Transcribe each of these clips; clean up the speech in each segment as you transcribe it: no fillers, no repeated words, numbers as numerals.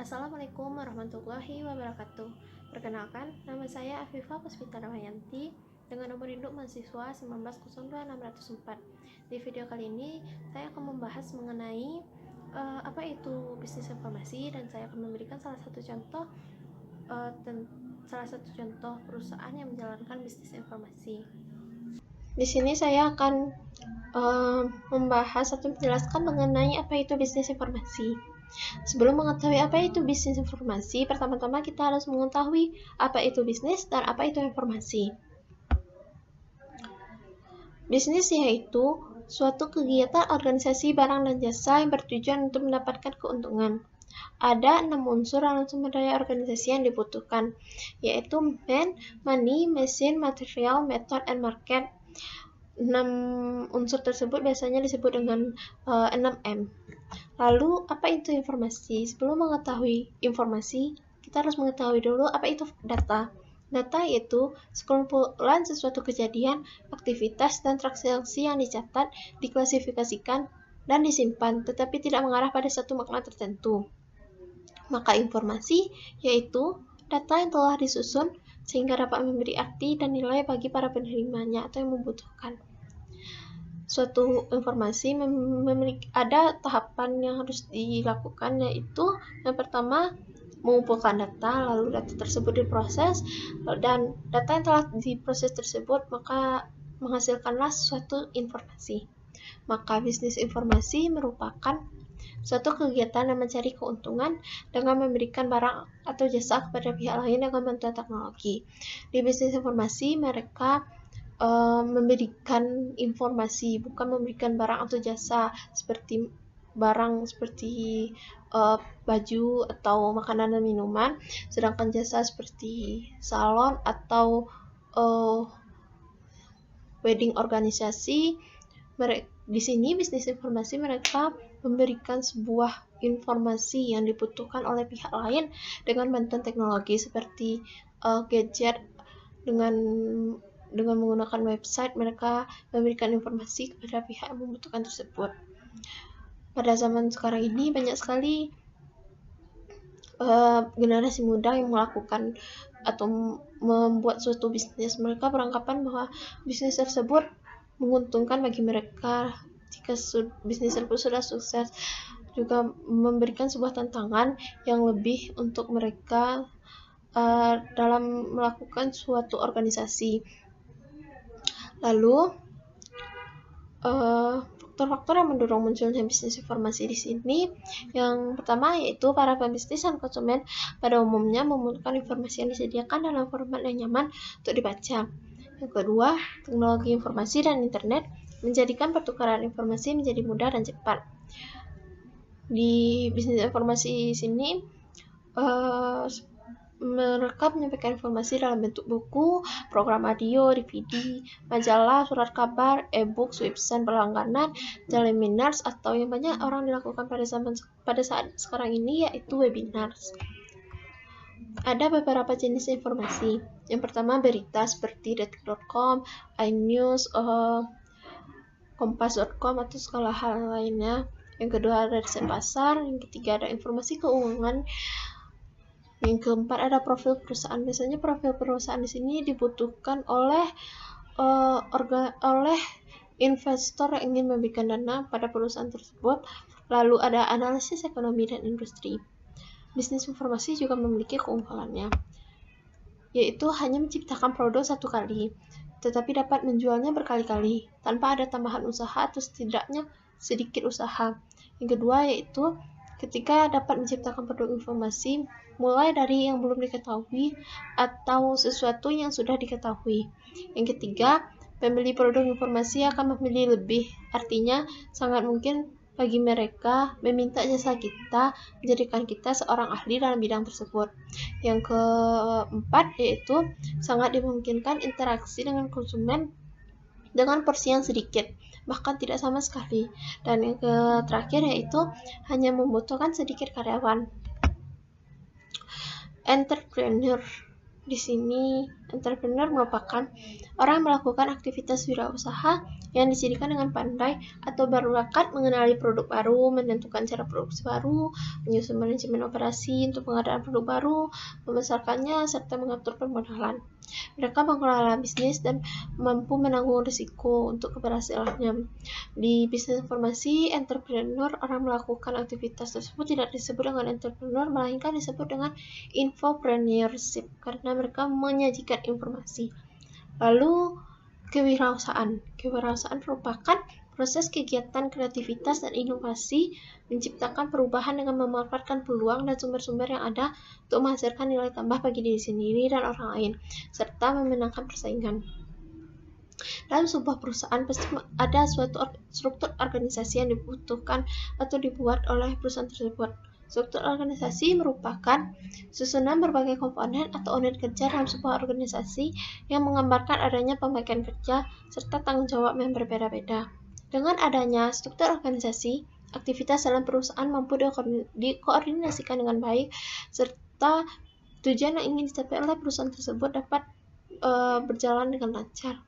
Assalamualaikum warahmatullahi wabarakatuh. Perkenalkan, nama saya Afifah Puspita Damayanti dengan nomor induk mahasiswa 1902604. Di video kali ini, saya akan membahas mengenai apa itu bisnis informasi, dan saya akan memberikan salah satu contoh perusahaan yang menjalankan bisnis informasi. Di sini saya akan membahas atau menjelaskan mengenai apa itu bisnis informasi. Sebelum mengetahui apa itu bisnis informasi, pertama-tama kita harus mengetahui apa itu bisnis dan apa itu informasi. Bisnis yaitu suatu kegiatan organisasi barang dan jasa yang bertujuan untuk mendapatkan keuntungan. Ada 6 unsur dalam sumber daya organisasi yang dibutuhkan, yaitu man, money, machine, material, method, and market. 6 unsur tersebut biasanya disebut dengan 6M. Lalu, apa itu informasi? Sebelum mengetahui informasi, kita harus mengetahui dulu apa itu data. Data yaitu sekumpulan sesuatu kejadian, aktivitas, dan transaksi yang dicatat, diklasifikasikan, dan disimpan, tetapi tidak mengarah pada satu makna tertentu. Maka informasi yaitu data yang telah disusun sehingga dapat memberi arti dan nilai bagi para penerimanya atau yang membutuhkan. Suatu informasi ada tahapan yang harus dilakukan, yaitu yang pertama mengumpulkan data, lalu data tersebut diproses, dan data yang telah diproses tersebut maka menghasilkanlah suatu informasi. Maka bisnis informasi merupakan suatu kegiatan yang mencari keuntungan dengan memberikan barang atau jasa kepada pihak lain dengan bantuan teknologi. Di bisnis informasi mereka memberikan informasi, bukan memberikan barang atau jasa seperti baju atau makanan dan minuman, sedangkan jasa seperti salon atau wedding organisasi. Di sini bisnis informasi mereka memberikan sebuah informasi yang dibutuhkan oleh pihak lain dengan bantuan teknologi seperti gadget. Dengan menggunakan website, mereka memberikan informasi kepada pihak yang membutuhkan tersebut. Pada zaman sekarang ini banyak sekali generasi muda yang melakukan atau membuat suatu bisnis. Mereka beranggapan bahwa bisnis tersebut menguntungkan bagi mereka jika bisnis tersebut sudah sukses, juga memberikan sebuah tantangan yang lebih untuk mereka dalam melakukan suatu organisasi. Lalu faktor-faktor yang mendorong munculnya bisnis informasi di sini, yang pertama yaitu para pembisnis dan konsumen pada umumnya membutuhkan informasi yang disediakan dalam format yang nyaman untuk dibaca. Yang kedua, teknologi informasi dan internet menjadikan pertukaran informasi menjadi mudah dan cepat. Di bisnis informasi sini mereka menyampaikan informasi dalam bentuk buku, program audio, DVD, majalah, surat kabar, e-book, website berlangganan, seminars, atau yang banyak orang dilakukan pada saat sekarang ini yaitu webinars. Ada beberapa jenis informasi. Yang pertama berita seperti detik.com, iNews, kompas.com atau segala hal lainnya. Yang kedua ada riset pasar. Yang ketiga ada informasi keuangan. Yang keempat ada profil perusahaan. Biasanya profil perusahaan di sini dibutuhkan oleh investor yang ingin memberikan dana pada perusahaan tersebut. Lalu ada analisis ekonomi dan industri. Bisnis informasi juga memiliki keunggulannya, yaitu hanya menciptakan produk satu kali, tetapi dapat menjualnya berkali-kali tanpa ada tambahan usaha atau setidaknya sedikit usaha. Yang kedua yaitu ketika dapat menciptakan produk informasi mulai dari yang belum diketahui atau sesuatu yang sudah diketahui. Yang ketiga, pembeli produk informasi akan memilih lebih, artinya sangat mungkin bagi mereka meminta jasa kita, menjadikan kita seorang ahli dalam bidang tersebut. Yang keempat yaitu sangat dimungkinkan interaksi dengan konsumen dengan porsi yang sedikit, bahkan tidak sama sekali. Dan yang terakhir yaitu hanya membutuhkan sedikit karyawan. Entrepreneur Di sini, entrepreneur merupakan orang yang melakukan aktivitas wirausaha yang dicirikan dengan pandai atau berbakat mengenali produk baru, menentukan cara produksi baru, menyusun manajemen operasi untuk pengadaan produk baru, memasarkannya, serta mengatur permodalan. Mereka mengelola bisnis dan mampu menanggung risiko untuk keberhasilannya. Di bisnis informasi, entrepreneur orang melakukan aktivitas tersebut tidak disebut dengan entrepreneur, melainkan disebut dengan infopreneurship karena mereka menyajikan informasi. Lalu kewirausahaan. Kewirausahaan merupakan proses kegiatan kreativitas dan inovasi menciptakan perubahan dengan memanfaatkan peluang dan sumber-sumber yang ada untuk menghasilkan nilai tambah bagi diri sendiri dan orang lain, serta memenangkan persaingan. Dalam sebuah perusahaan pasti ada suatu struktur organisasi yang dibutuhkan atau dibuat oleh perusahaan tersebut. Struktur organisasi merupakan susunan berbagai komponen atau unit kerja dalam sebuah organisasi yang menggambarkan adanya pembagian kerja serta tanggung jawab yang berbeda-beda. Dengan adanya struktur organisasi, aktivitas dalam perusahaan mampu dikoordinasikan dengan baik serta tujuan yang ingin dicapai oleh perusahaan tersebut dapat berjalan dengan lancar.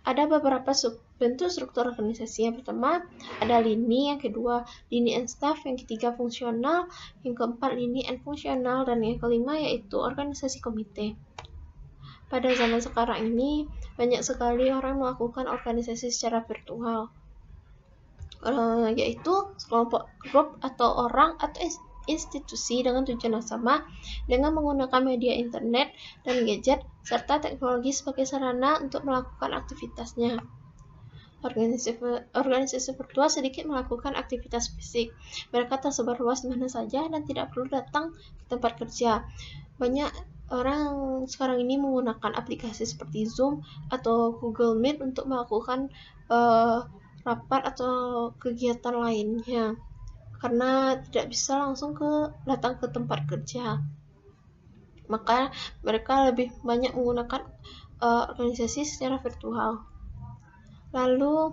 Ada beberapa bentuk struktur organisasi. Yang pertama, ada lini, yang kedua, lini and staff, yang ketiga, fungsional, yang keempat, lini and fungsional, dan yang kelima yaitu organisasi komite. Pada zaman sekarang ini, banyak sekali orang melakukan organisasi secara virtual, yaitu kelompok grup atau orang atau institusi dengan tujuan yang sama dengan menggunakan media internet dan gadget serta teknologi sebagai sarana untuk melakukan aktivitasnya. Organisasi virtual sedikit melakukan aktivitas fisik. Mereka tersebar luas di mana saja dan tidak perlu datang ke tempat kerja. Banyak orang sekarang ini menggunakan aplikasi seperti Zoom atau Google Meet untuk melakukan rapat atau kegiatan lainnya, karena tidak bisa langsung datang ke tempat kerja. Maka mereka lebih banyak menggunakan organisasi secara virtual. Lalu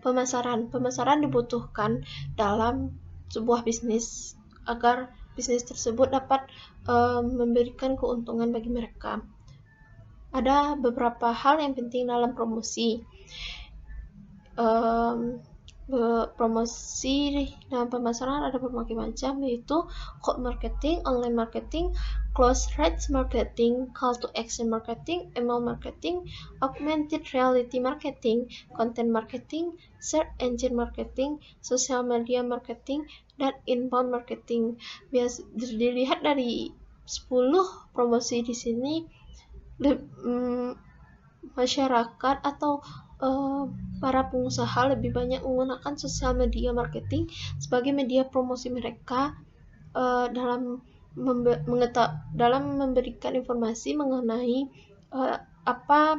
pemasaran. Pemasaran dibutuhkan dalam sebuah bisnis agar bisnis tersebut dapat memberikan keuntungan bagi mereka. Ada beberapa hal yang penting dalam promosi. Promosi dalam pemasaran ada berbagai macam, yaitu cold marketing, online marketing, close rates marketing, call to action marketing, email marketing, augmented reality marketing, content marketing, search engine marketing, social media marketing, dan inbound marketing. Biasa dilihat dari 10 promosi di sini, masyarakat atau para pengusaha lebih banyak menggunakan sosial media marketing sebagai media promosi mereka dalam memberikan informasi mengenai apa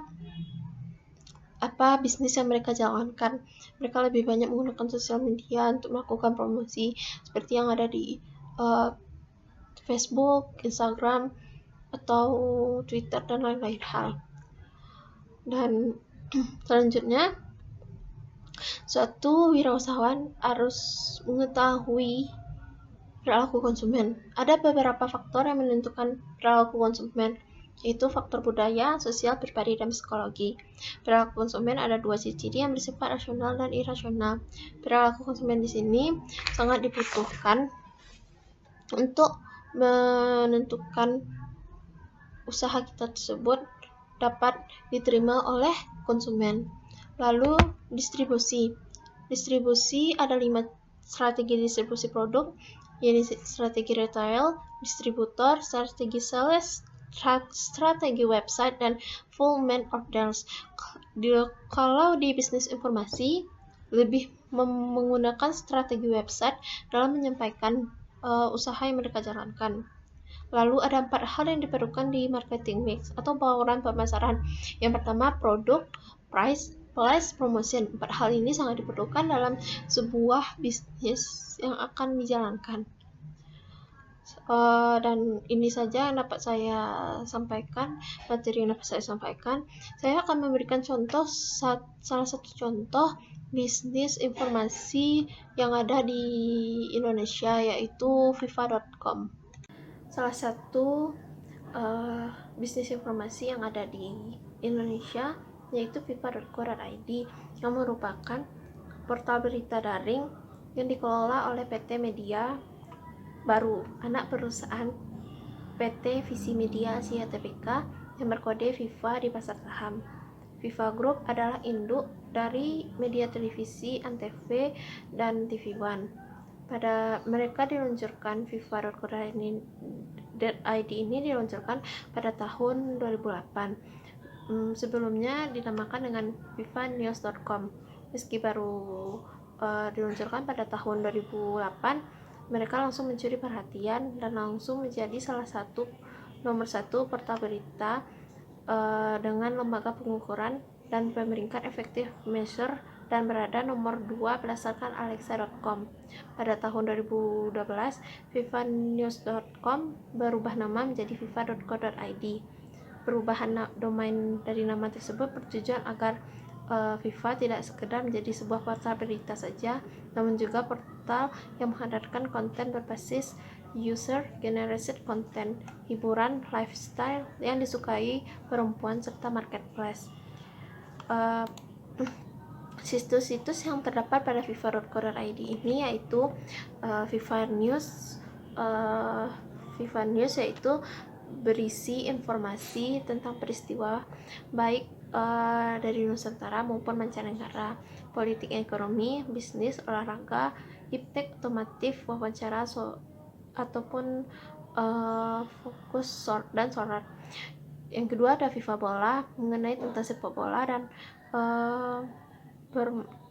bisnis yang mereka jalankan. Mereka lebih banyak menggunakan sosial media untuk melakukan promosi seperti yang ada di Facebook, Instagram, atau Twitter, dan lain-lain hal. Dan selanjutnya, suatu wirausahawan harus mengetahui perilaku konsumen. Ada beberapa faktor yang menentukan perilaku konsumen, yaitu faktor budaya, sosial, pribadi, dan psikologi. Perilaku konsumen ada dua ciri yang bersifat rasional dan irasional. Perilaku konsumen di sini sangat dibutuhkan untuk menentukan usaha kita tersebut dapat diterima oleh konsumen. Lalu distribusi. Distribusi ada 5 strategi distribusi produk, yaitu strategi retail, distributor, strategi sales, strategi website, dan fulfillment orders. Kalau di bisnis informasi lebih menggunakan strategi website dalam menyampaikan usaha yang mereka jalankan. Lalu ada 4 hal yang diperlukan di marketing mix atau bauran pemasaran. Yang pertama, produk, price, plus, promotion. 4 hal ini sangat diperlukan dalam sebuah bisnis yang akan dijalankan. Dan ini saja yang dapat saya sampaikan, materi yang dapat saya sampaikan. Saya akan memberikan contoh, salah satu contoh bisnis informasi yang ada di Indonesia, yaitu viva.com. Salah satu bisnis informasi yang ada di Indonesia, yaitu fifa.co.id, yang merupakan portal berita daring yang dikelola oleh PT Media Baru, anak perusahaan PT Visi Media Asia Tbk yang berkode FIFA di pasar saham. FIFA Group adalah induk dari media televisi Antv dan TV One. Pada mereka diluncurkan FIFA.co.id ini diluncurkan pada tahun 2008. Sebelumnya dinamakan dengan fifanews.com. Meski baru diluncurkan pada tahun 2008, mereka langsung mencuri perhatian dan langsung menjadi nomor satu portal berita dengan lembaga pengukuran dan pemeringkat efektif measure dan berada nomor 2 berdasarkan alexa.com. Pada tahun 2012, fifanews.com berubah nama menjadi fifa.co.id. Perubahan domain dari nama tersebut bertujuan agar FIFA tidak sekedar menjadi sebuah portal berita saja, namun juga portal yang menghadirkan konten berbasis user generated content, hiburan, lifestyle yang disukai perempuan, serta marketplace. Situs-situs yang terdapat pada fifa.co.id ini yaitu FIFA News. FIFA News yaitu berisi informasi tentang peristiwa baik dari Nusantara maupun mancanegara, politik, ekonomi, bisnis, olahraga, iptek, otomotif, wawancara, ataupun fokus dan sorot. Yang kedua ada FIFA Bola, mengenai tentang sepak bola dan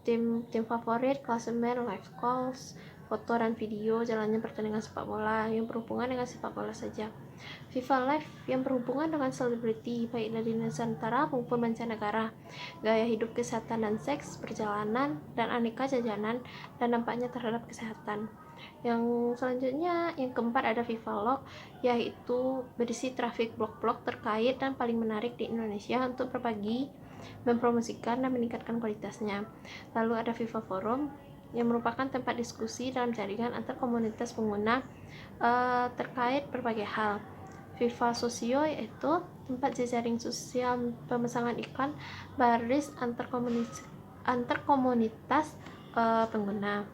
tim favorit, klasemen, live calls, foto dan video jalannya pertandingan sepak bola yang berhubungan dengan sepak bola saja. FIFA Live yang berhubungan dengan selebriti baik dari Nusantara maupun mancanegara, gaya hidup, kesehatan dan seks, perjalanan, dan aneka jajanan dan dampaknya terhadap kesehatan. Yang selanjutnya, yang keempat ada FIFA Log, yaitu berisi trafik blog-blog terkait dan paling menarik di Indonesia untuk berbagi, mempromosikan, dan meningkatkan kualitasnya. Lalu ada FIFA Forum, yang merupakan tempat diskusi dalam jaringan antar komunitas pengguna terkait berbagai hal. FIFA Sosio yaitu tempat jejaring sosial pemesanan iklan baris antar komunitas pengguna.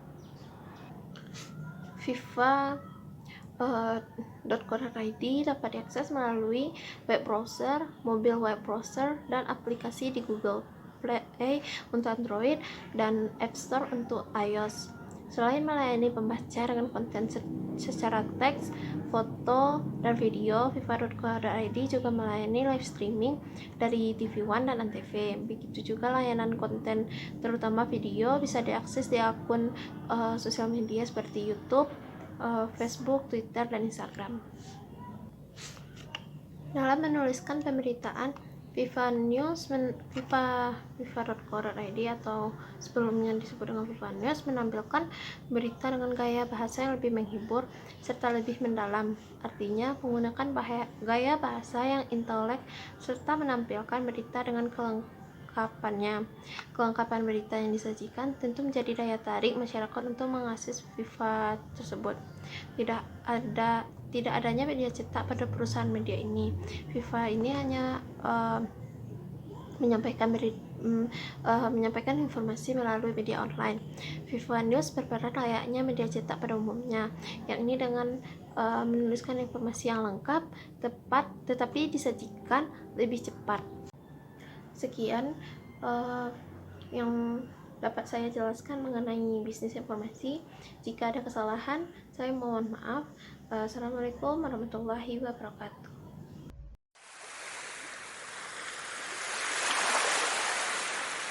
FIFA.co.id dapat diakses melalui web browser, mobile web browser, dan aplikasi di Google Play untuk Android dan App Store untuk iOS. Selain melayani pembaca dengan konten secara teks, foto, dan video, FIFA.co.id juga melayani live streaming dari TV One dan Antv. Begitu juga layanan konten, terutama video, bisa diakses di akun sosial media seperti YouTube, Facebook, Twitter, dan Instagram. Dalam menuliskan pemberitaan, FIFA News, FIFA.co.id atau sebelumnya disebut dengan FIFA News menampilkan berita dengan gaya bahasa yang lebih menghibur serta lebih mendalam. Artinya menggunakan gaya bahasa yang intelek serta menampilkan berita dengan kelengkapannya. Kelengkapan berita yang disajikan tentu menjadi daya tarik masyarakat untuk mengakses FIFA tersebut. Tidak adanya media cetak pada perusahaan media ini. FIFA ini hanya menyampaikan informasi melalui media online. FIFA News berperan layaknya media cetak pada umumnya, yakni dengan menuliskan informasi yang lengkap, tepat, tetapi disajikan lebih cepat. Sekian yang dapat saya jelaskan mengenai bisnis informasi. Jika ada kesalahan, saya mohon maaf. Assalamualaikum warahmatullahi wabarakatuh.